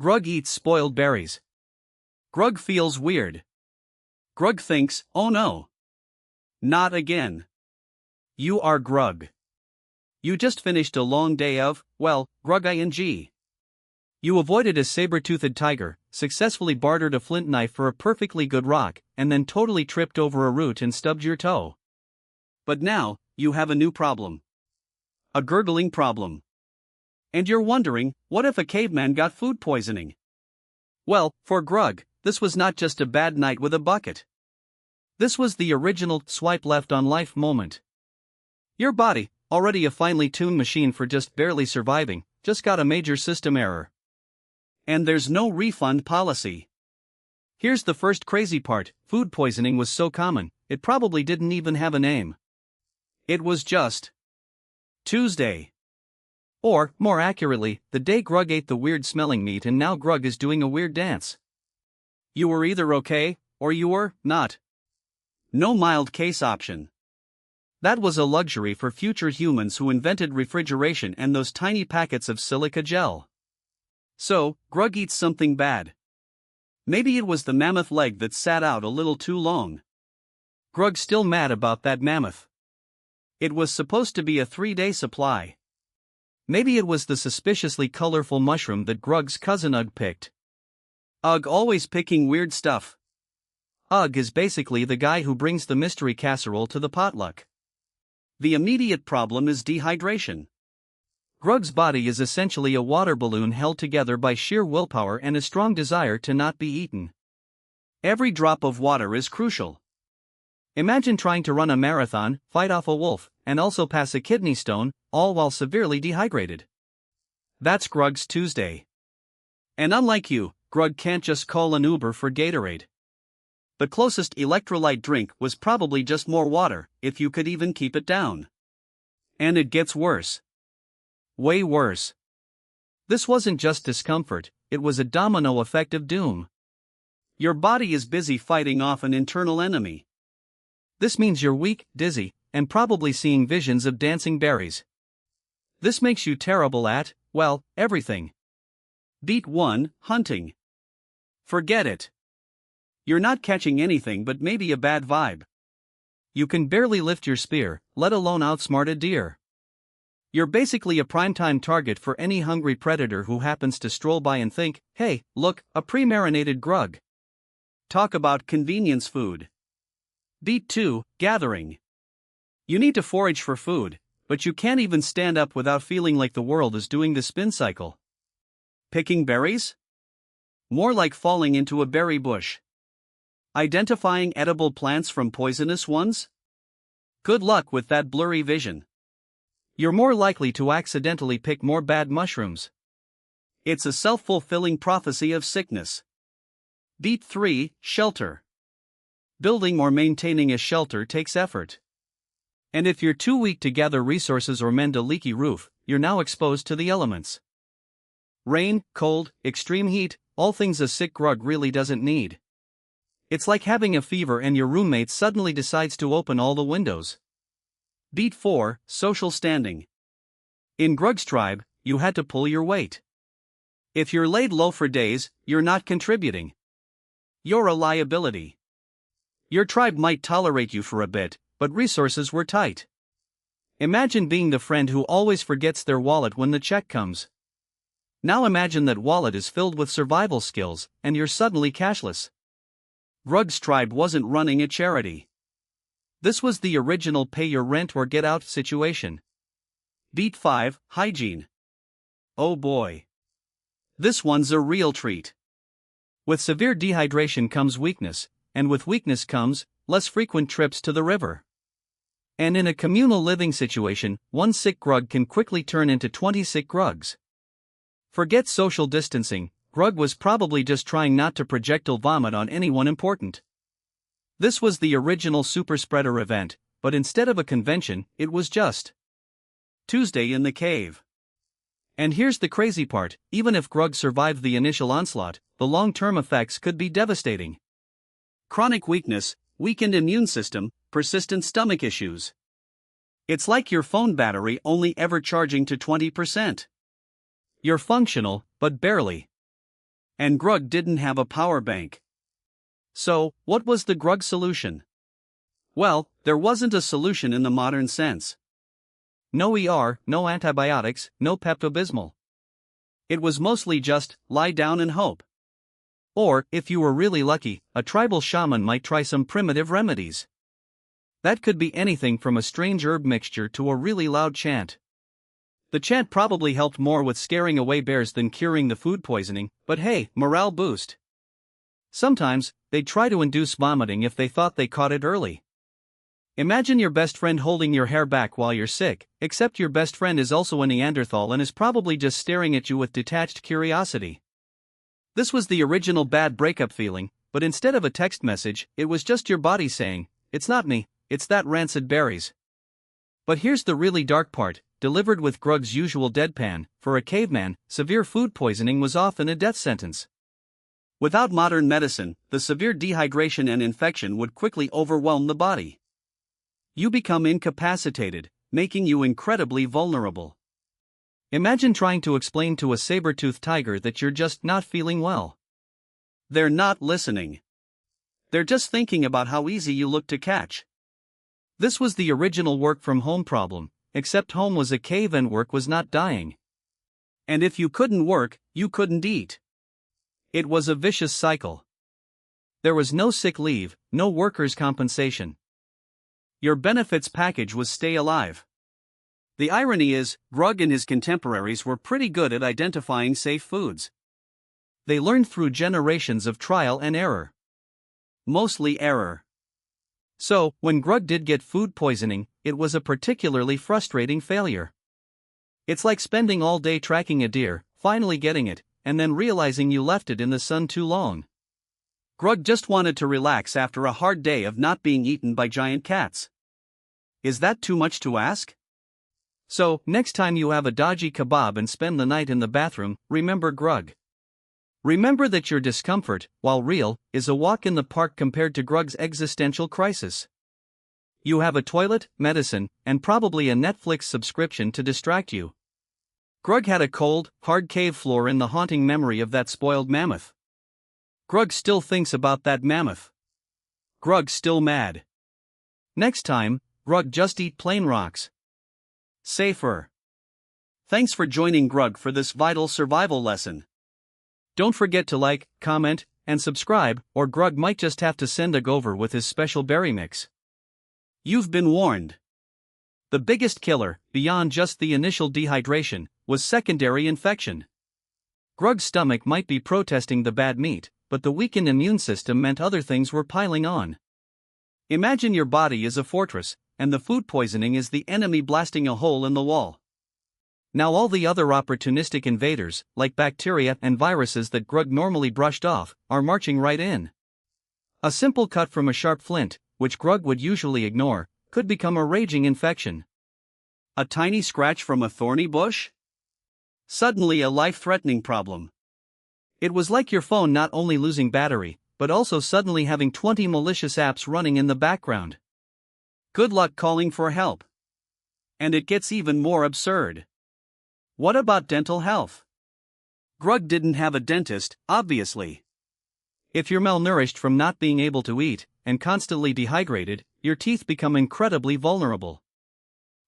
Grug eats spoiled berries. Grug feels weird. Grug thinks, oh no. Not again. You are Grug. You just finished a long day of, well, Grug ing. You avoided a saber-toothed tiger, successfully bartered a flint knife for a perfectly good rock, and then totally tripped over a root and stubbed your toe. But now, you have a new problem. A gurgling problem. And you're wondering, what if a caveman got food poisoning? Well, for Grug, this was not just a bad night with a bucket. This was the original swipe left on life moment. Your body, already a finely tuned machine for just barely surviving, just got a major system error. And there's no refund policy. Here's the first crazy part: food poisoning was so common, it probably didn't even have a name. It was just Tuesday. Or, more accurately, the day Grug ate the weird smelling meat and now Grug is doing a weird dance. You were either okay, or you were not. No mild case option. That was a luxury for future humans who invented refrigeration and those tiny packets of silica gel. So, Grug eats something bad. Maybe it was the mammoth leg that sat out a little too long. Grug's still mad about that mammoth. It was supposed to be a 3-day supply. Maybe it was the suspiciously colorful mushroom that Grug's cousin Ugg picked. Ugg always picking weird stuff. Ugg is basically the guy who brings the mystery casserole to the potluck. The immediate problem is dehydration. Grug's body is essentially a water balloon held together by sheer willpower and a strong desire to not be eaten. Every drop of water is crucial. Imagine trying to run a marathon, fight off a wolf, and also pass a kidney stone, all while severely dehydrated. That's Grug's Tuesday. And unlike you, Grug can't just call an Uber for Gatorade. The closest electrolyte drink was probably just more water, if you could even keep it down. And it gets worse. Way worse. This wasn't just discomfort, it was a domino effect of doom. Your body is busy fighting off an internal enemy. This means you're weak, dizzy, and probably seeing visions of dancing berries. This makes you terrible at, well, everything. Beat 1, hunting. Forget it. You're not catching anything but maybe a bad vibe. You can barely lift your spear, let alone outsmart a deer. You're basically a primetime target for any hungry predator who happens to stroll by and think, hey, look, a pre-marinated Grug. Talk about convenience food. Beat 2, gathering. You need to forage for food, but you can't even stand up without feeling like the world is doing the spin cycle. Picking berries? More like falling into a berry bush. Identifying edible plants from poisonous ones? Good luck with that blurry vision. You're more likely to accidentally pick more bad mushrooms. It's a self-fulfilling prophecy of sickness. Beat 3, shelter. Building or maintaining a shelter takes effort. And if you're too weak to gather resources or mend a leaky roof, you're now exposed to the elements. Rain, cold, extreme heat, all things a sick Grug really doesn't need. It's like having a fever and your roommate suddenly decides to open all the windows. Beat 4, social standing. In Grug's tribe, you had to pull your weight. If you're laid low for days, you're not contributing. You're a liability. Your tribe might tolerate you for a bit, but resources were tight. Imagine being the friend who always forgets their wallet when the check comes. Now imagine that wallet is filled with survival skills, and you're suddenly cashless. Grug's tribe wasn't running a charity. This was the original pay your rent or get out situation. Beat 5, hygiene. Oh boy. This one's a real treat. With severe dehydration comes weakness, and with weakness comes less frequent trips to the river. And in a communal living situation, one sick Grug can quickly turn into 20 sick Grugs. Forget social distancing, Grug was probably just trying not to projectile vomit on anyone important. This was the original super spreader event, but instead of a convention, it was just Tuesday in the cave. And here's the crazy part: even if Grug survived the initial onslaught, the long-term effects could be devastating. Chronic weakness, weakened immune system, persistent stomach issues. It's like your phone battery only ever charging to 20%. You're functional, but barely. And Grug didn't have a power bank. So, what was the Grug solution? Well, there wasn't a solution in the modern sense. No ER, no antibiotics, no Pepto-Bismol. It was mostly just, lie down and hope. Or, if you were really lucky, a tribal shaman might try some primitive remedies. That could be anything from a strange herb mixture to a really loud chant. The chant probably helped more with scaring away bears than curing the food poisoning, but hey, morale boost. Sometimes, they'd try to induce vomiting if they thought they caught it early. Imagine your best friend holding your hair back while you're sick, except your best friend is also a Neanderthal and is probably just staring at you with detached curiosity. This was the original bad breakup feeling, but instead of a text message, it was just your body saying, "It's not me, it's that rancid berries." But here's the really dark part, delivered with Grug's usual deadpan. For a caveman, severe food poisoning was often a death sentence. Without modern medicine, the severe dehydration and infection would quickly overwhelm the body. You become incapacitated, making you incredibly vulnerable. Imagine trying to explain to a saber-toothed tiger that you're just not feeling well. They're not listening. They're just thinking about how easy you look to catch. This was the original work from home problem, except home was a cave and work was not dying. And if you couldn't work, you couldn't eat. It was a vicious cycle. There was no sick leave, no workers' compensation. Your benefits package was stay alive. The irony is, Grug and his contemporaries were pretty good at identifying safe foods. They learned through generations of trial and error. Mostly error. So, when Grug did get food poisoning, it was a particularly frustrating failure. It's like spending all day tracking a deer, finally getting it, and then realizing you left it in the sun too long. Grug just wanted to relax after a hard day of not being eaten by giant cats. Is that too much to ask? So, next time you have a dodgy kebab and spend the night in the bathroom, remember Grug. Remember that your discomfort, while real, is a walk in the park compared to Grug's existential crisis. You have a toilet, medicine, and probably a Netflix subscription to distract you. Grug had a cold, hard cave floor in the haunting memory of that spoiled mammoth. Grug still thinks about that mammoth. Grug's still mad. Next time, Grug just eat plain rocks. Safer. Thanks for joining Grug for this vital survival lesson. Don't forget to like, comment, and subscribe, or Grug might just have to send a over with his special berry mix. You've been warned. The biggest killer, beyond just the initial dehydration, was secondary infection. Grug's stomach might be protesting the bad meat, but the weakened immune system meant other things were piling on. Imagine your body is a fortress, and the food poisoning is the enemy blasting a hole in the wall. Now all the other opportunistic invaders, like bacteria and viruses that Grug normally brushed off, are marching right in. A simple cut from a sharp flint, which Grug would usually ignore, could become a raging infection. A tiny scratch from a thorny bush? Suddenly a life-threatening problem. It was like your phone not only losing battery, but also suddenly having 20 malicious apps running in the background. Good luck calling for help. And it gets even more absurd. What about dental health? Grug didn't have a dentist, obviously. If you're malnourished from not being able to eat, and constantly dehydrated, your teeth become incredibly vulnerable.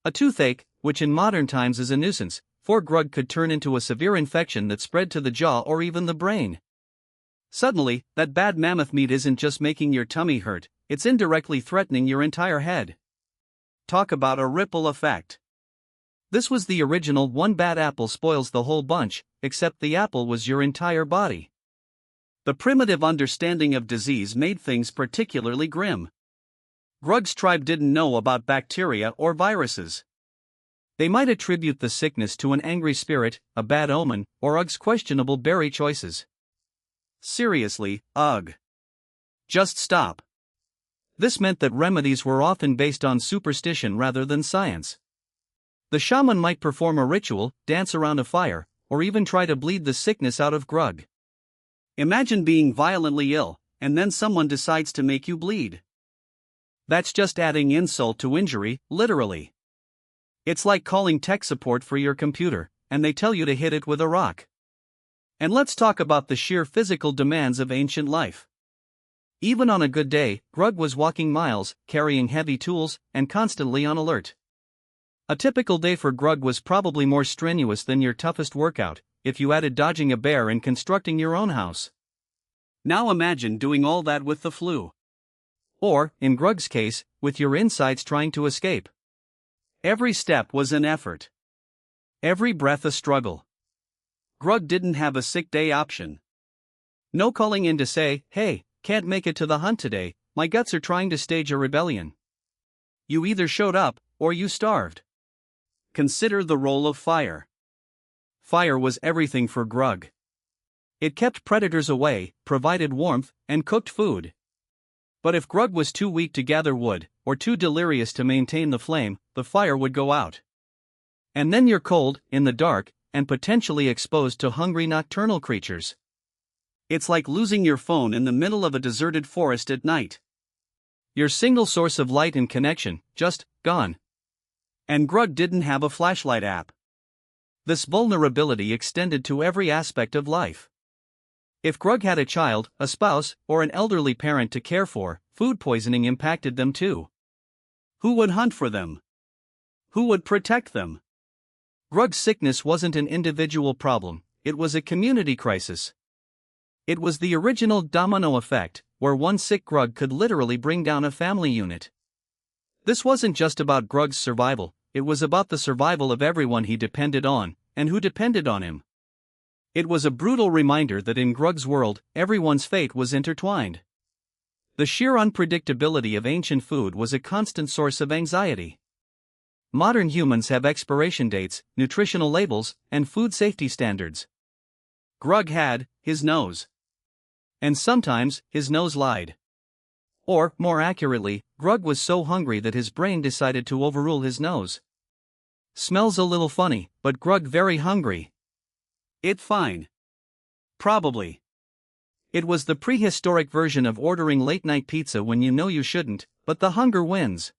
A toothache, which in modern times is a nuisance, for Grug could turn into a severe infection that spread to the jaw or even the brain. Suddenly, that bad mammoth meat isn't just making your tummy hurt, it's indirectly threatening your entire head. Talk about a ripple effect. This was the original one bad apple spoils the whole bunch, except the apple was your entire body. The primitive understanding of disease made things particularly grim. Grug's tribe didn't know about bacteria or viruses. They might attribute the sickness to an angry spirit, a bad omen, or Ug's questionable berry choices. Seriously, ugh. Just stop. This meant that remedies were often based on superstition rather than science. The shaman might perform a ritual, dance around a fire, or even try to bleed the sickness out of Grug. Imagine being violently ill, and then someone decides to make you bleed. That's just adding insult to injury, literally. It's like calling tech support for your computer, and they tell you to hit it with a rock. And let's talk about the sheer physical demands of ancient life. Even on a good day, Grug was walking miles, carrying heavy tools, and constantly on alert. A typical day for Grug was probably more strenuous than your toughest workout, if you added dodging a bear and constructing your own house. Now imagine doing all that with the flu. Or, in Grug's case, with your insides trying to escape. Every step was an effort. Every breath a struggle. Grug didn't have a sick day option. No calling in to say, "Hey, can't make it to the hunt today, my guts are trying to stage a rebellion." You either showed up, or you starved. Consider the role of fire. Fire was everything for Grug. It kept predators away, provided warmth, and cooked food. But if Grug was too weak to gather wood, or too delirious to maintain the flame, the fire would go out. And then you're cold, in the dark, and potentially exposed to hungry nocturnal creatures. It's like losing your phone in the middle of a deserted forest at night. Your single source of light and connection, just gone. And Grug didn't have a flashlight app. This vulnerability extended to every aspect of life. If Grug had a child, a spouse, or an elderly parent to care for, food poisoning impacted them too. Who would hunt for them? Who would protect them? Grug's sickness wasn't an individual problem, it was a community crisis. It was the original domino effect, where one sick Grug could literally bring down a family unit. This wasn't just about Grug's survival, it was about the survival of everyone he depended on, and who depended on him. It was a brutal reminder that in Grug's world, everyone's fate was intertwined. The sheer unpredictability of ancient food was a constant source of anxiety. Modern humans have expiration dates, nutritional labels, and food safety standards. Grug had his nose. And sometimes, his nose lied. Or, more accurately, Grug was so hungry that his brain decided to overrule his nose. Smells a little funny, but Grug very hungry. It fine. Probably. It was the prehistoric version of ordering late-night pizza when you know you shouldn't, but the hunger wins.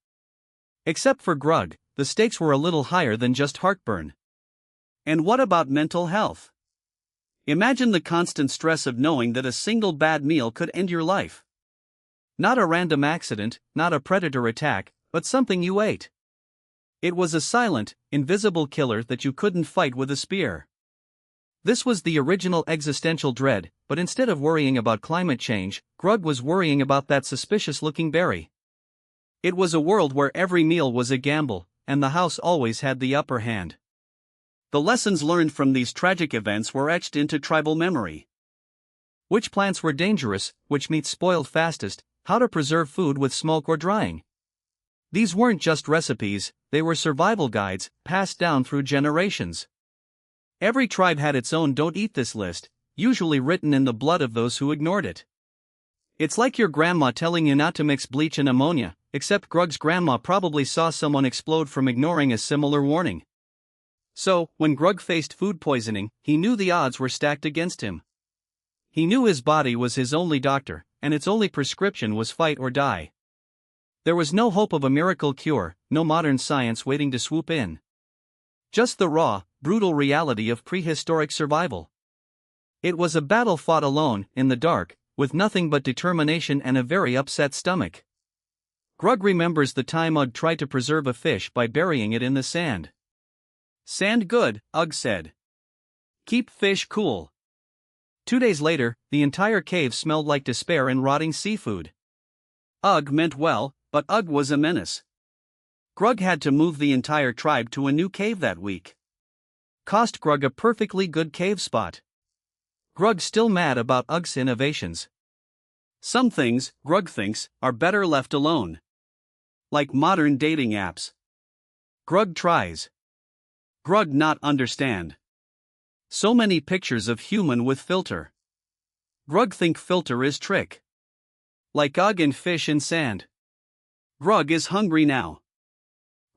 Except for Grug, the stakes were a little higher than just heartburn. And what about mental health? Imagine the constant stress of knowing that a single bad meal could end your life. Not a random accident, not a predator attack, but something you ate. It was a silent, invisible killer that you couldn't fight with a spear. This was the original existential dread, but instead of worrying about climate change, Grug was worrying about that suspicious-looking berry. It was a world where every meal was a gamble, and the house always had the upper hand. The lessons learned from these tragic events were etched into tribal memory. Which plants were dangerous, which meat spoiled fastest, how to preserve food with smoke or drying. These weren't just recipes, they were survival guides, passed down through generations. Every tribe had its own don't eat this list, usually written in the blood of those who ignored it. It's like your grandma telling you not to mix bleach and ammonia, except Grug's grandma probably saw someone explode from ignoring a similar warning. So, when Grug faced food poisoning, he knew the odds were stacked against him. He knew his body was his only doctor, and its only prescription was fight or die. There was no hope of a miracle cure, no modern science waiting to swoop in. Just the raw, brutal reality of prehistoric survival. It was a battle fought alone, in the dark, with nothing but determination and a very upset stomach. Grug remembers the time Ugg tried to preserve a fish by burying it in the sand. "Sand good," Ugg said. "Keep fish cool." 2 days later, the entire cave smelled like despair and rotting seafood. Ugg meant well, but Ugg was a menace. Grug had to move the entire tribe to a new cave that week. Cost Grug a perfectly good cave spot. Grug still mad about Ugg's innovations. Some things, Grug thinks, are better left alone. Like modern dating apps. Grug tries. Grug not understand. So many pictures of human with filter. Grug think filter is trick. Like Ugg and fish in sand. Grug is hungry now.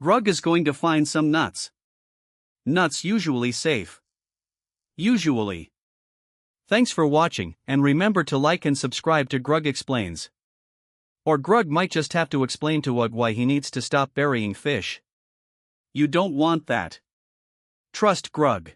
Grug is going to find some nuts. Nuts usually safe. Usually. Thanks for watching, and remember to like and subscribe to Grug Explains. Or Grug might just have to explain to Ugg why he needs to stop burying fish. You don't want that. Trust Grug.